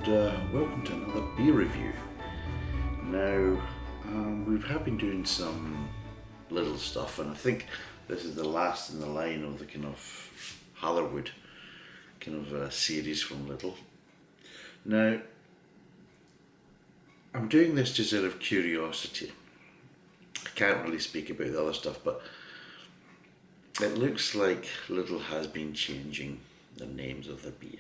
and welcome to another beer review. Now, we have been doing some Lidl stuff, and I think this is the last in the line of the kind of Hatherwood kind of series from Lidl. Now, I'm doing this just out of curiosity. I can't really speak about the other stuff, but it looks like Lidl has been changing the names of the beer.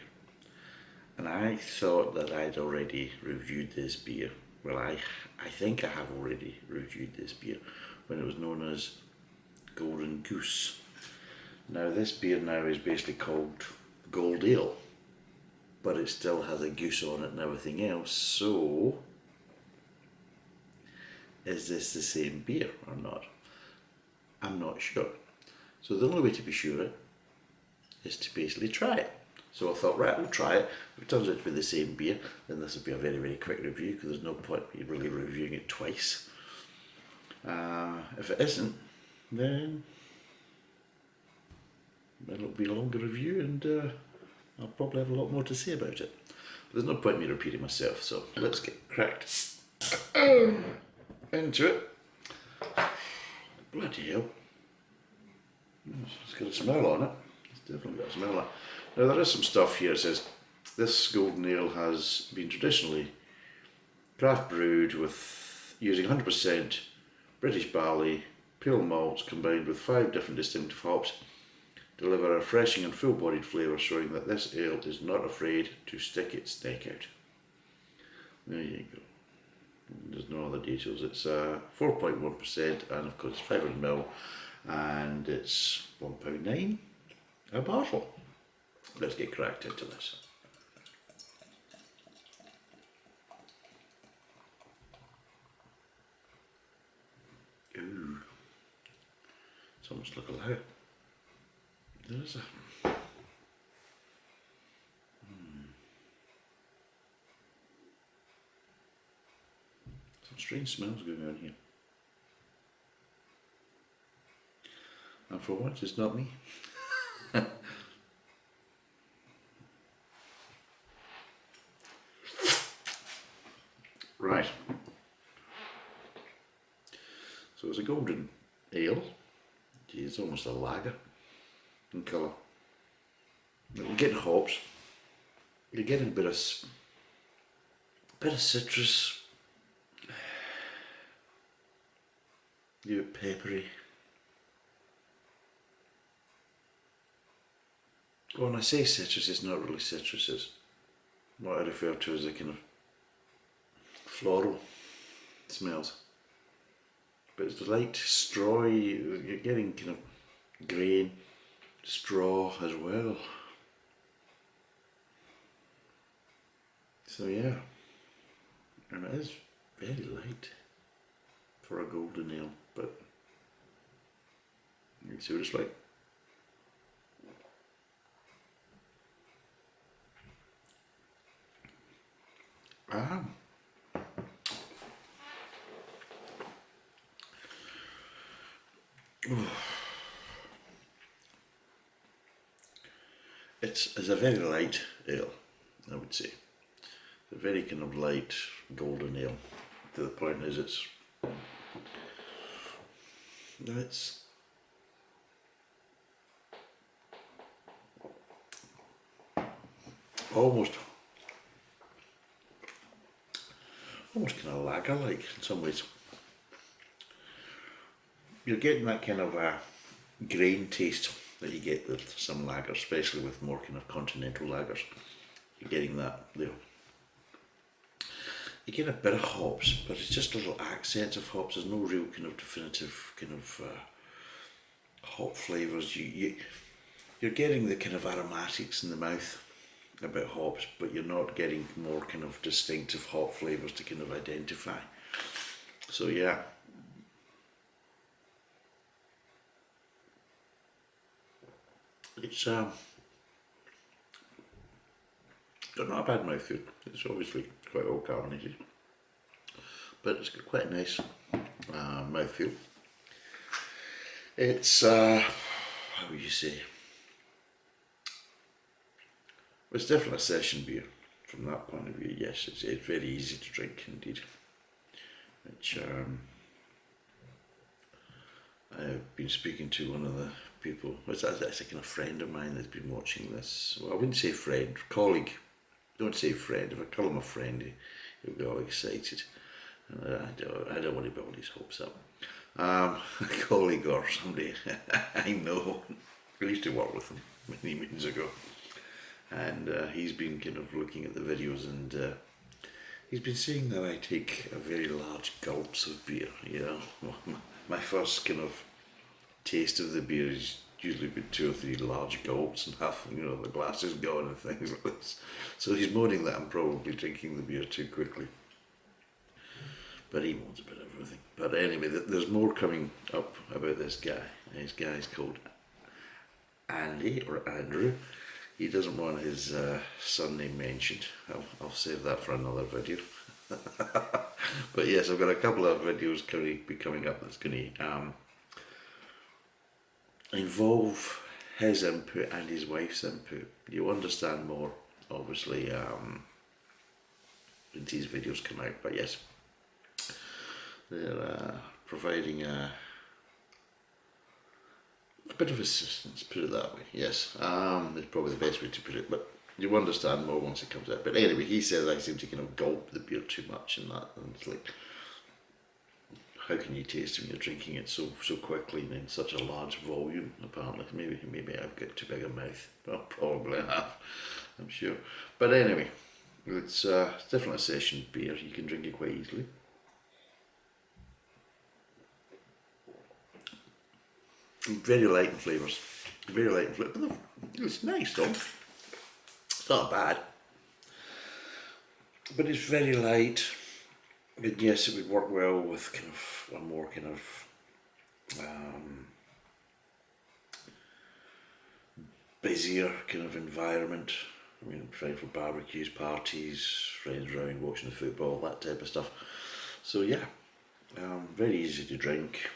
And I thought that I'd already reviewed this beer. Well, I think I have already reviewed this beer when it was known as Golden Goose. Now this beer now is basically called Gold Ale, but it still has a goose on it and everything else. So, is this the same beer or not? I'm not sure. So the only way to be sure is to basically try it. So I thought, right, we'll try it. If it turns out to be the same beer, then this will be a very, very quick review because there's no point in really reviewing it twice. If it isn't, then it'll be a longer review and I'll probably have a lot more to say about it. But there's no point in me repeating myself, so let's get cracked into it. Bloody hell. It's got a smell on it. It's definitely got a smell on it. Now there is some stuff here. It says this golden ale has been traditionally craft brewed with using 100% British barley, pale malts combined with 5 different distinctive hops, deliver a refreshing and full-bodied flavour, showing that this ale is not afraid to stick its neck out. There you go. There's no other details. It's 4.1% and of course 500ml and it's £1.9 a bottle. Let's get cracked into this. Ooh, it's almost like a loud. There is a some strange smells going on here. And for once, it's not me. Right. So it's a golden ale. Gee, it's almost a lager in colour. You're getting hops. You're getting a bit of citrus. You're a bit peppery. When I say citrus, it's not really citrus. It's what I refer to as a kind of floral smells. But it's light straw. You're getting kind of grain, straw as well. So yeah, and it is very light for a golden ale, but you can see what it's like. It's a very light ale, I would say. It's a very kind of light golden ale. To the point is it's almost kind of lager-like in some ways. You're getting that kind of grain taste that you get with some lagers, especially with more kind of continental lagers. You're getting that there. You get a bit of hops, but it's just little accents of hops. There's no real kind of definitive kind of hop flavours. You're getting the kind of aromatics in the mouth about hops, but you're not getting more kind of distinctive hop flavours to kind of identify. So yeah. It's got not a bad mouthfeel. It's obviously quite well carbonated, but it's got quite a nice mouthfeel. It's how would you say? It's definitely a session beer from that point of view, yes, it's very easy to drink indeed. Which I've been speaking to one of the people, that's a kind of friend of mine that's been watching this. Well, I wouldn't say friend, colleague. Don't say friend. If I call him a friend, he'll be all excited. And I don't want to build his hopes up. A colleague or somebody I know. I used to work with him many moons ago. And he's been kind of looking at the videos, and he's been saying that I take a very large gulps of beer, you know. My first kind of taste of the beer is usually been 2 or 3 large gulps and half, you know, the glass is gone and things like this. So he's moaning that I'm probably drinking the beer too quickly. But he moans about everything. But anyway, there's more coming up about this guy. This guy's called Andy or Andrew. He doesn't want his surname mentioned. I'll save that for another video. But yes, I've got a couple of videos coming up that's going to involve his input and his wife's input. You'll understand more, obviously, when these videos come out. But yes, they're providing a bit of assistance, put it that way. Yes, it's probably the best way to put it, but you'll understand more once it comes out. But anyway, he says I seem to kind of gulp the beer too much and that, and it's like, how can you taste when you're drinking it so quickly and in such a large volume? Apparently, maybe I've got too big a mouth. Well, probably I have, I'm sure. But anyway, it's definitely a session beer. You can drink it quite easily. Very light in flavours. Very light in flavours. It's nice though. It's not bad. But it's very light. And yes, it would work well with kind of a more kind of busier kind of environment. I mean, fine for barbecues, parties, friends around watching the football, that type of stuff. So yeah, very easy to drink.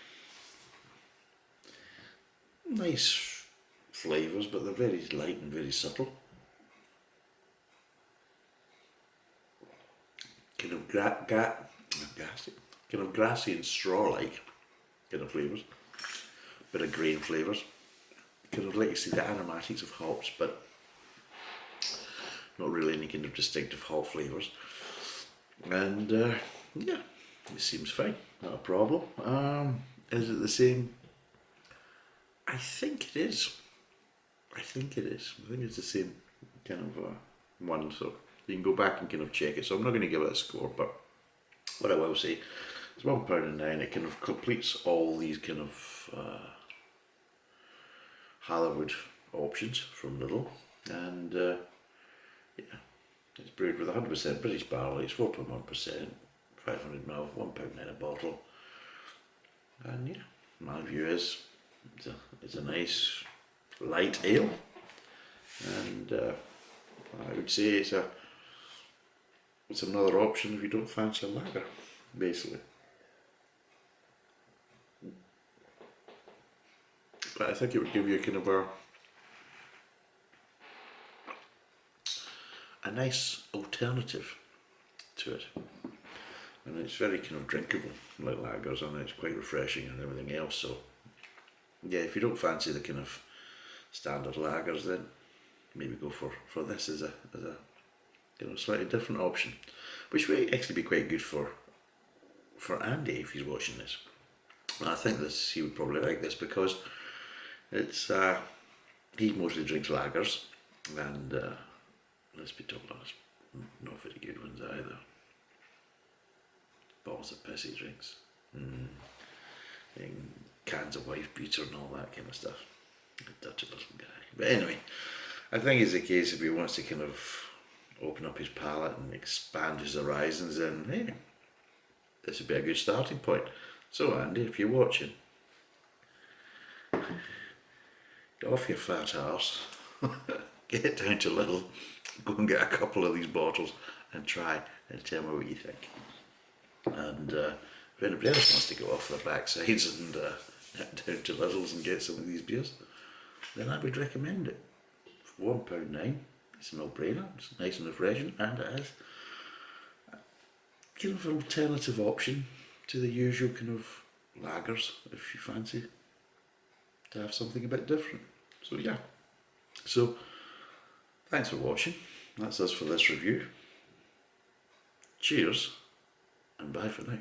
Nice flavours, but they're very light and very subtle. Kind of grassy and straw-like kind of flavours. Bit of grain flavours. Kind of like you see the aromatics of hops, but not really any kind of distinctive hop flavours. And yeah, it seems fine, not a problem. Is it the same? I think it is. I think it's the same kind of one, so you can go back and kind of check it. So I'm not going to give it a score, but what I will say is £1.09. It kind of completes all these kind of Hatherwood options from Lidl, and yeah, it's brewed with 100% British barley. It's 4.1%, 500ml, £1.09 a bottle, and yeah, my view is it's a nice light ale, and I would say it's another option if you don't fancy a lager, basically. But I think it would give you kind of a nice alternative to it, and it's very kind of drinkable like lagers, and it's quite refreshing and everything else. So yeah, if you don't fancy the kind of standard lagers, then maybe go for this as a you know, slightly different option, which may actually be quite good for Andy if he's watching this. I think he would probably like this because it's he mostly drinks lagers, and let's be totally honest, not very good ones either. Bottles of piss he drinks, and cans of wife beater and all that kind of stuff. A dirty little guy. But anyway, I think it's a case if he wants to kind of open up his palate and expand his horizons, then hey, this would be a good starting point. So Andy, if you're watching, get off your fat arse, get down to Lidl, go and get a couple of these bottles and try and tell me what you think. And if anybody else wants to go off their backsides and down to Lidl's and get some of these beers, then I would recommend it. For £1.09, It's a no-brainer. It's nice and refreshing, and it is kind of an alternative option to the usual kind of lagers if you fancy to have something a bit different. So yeah. So thanks for watching. That's us for this review. Cheers and bye for now.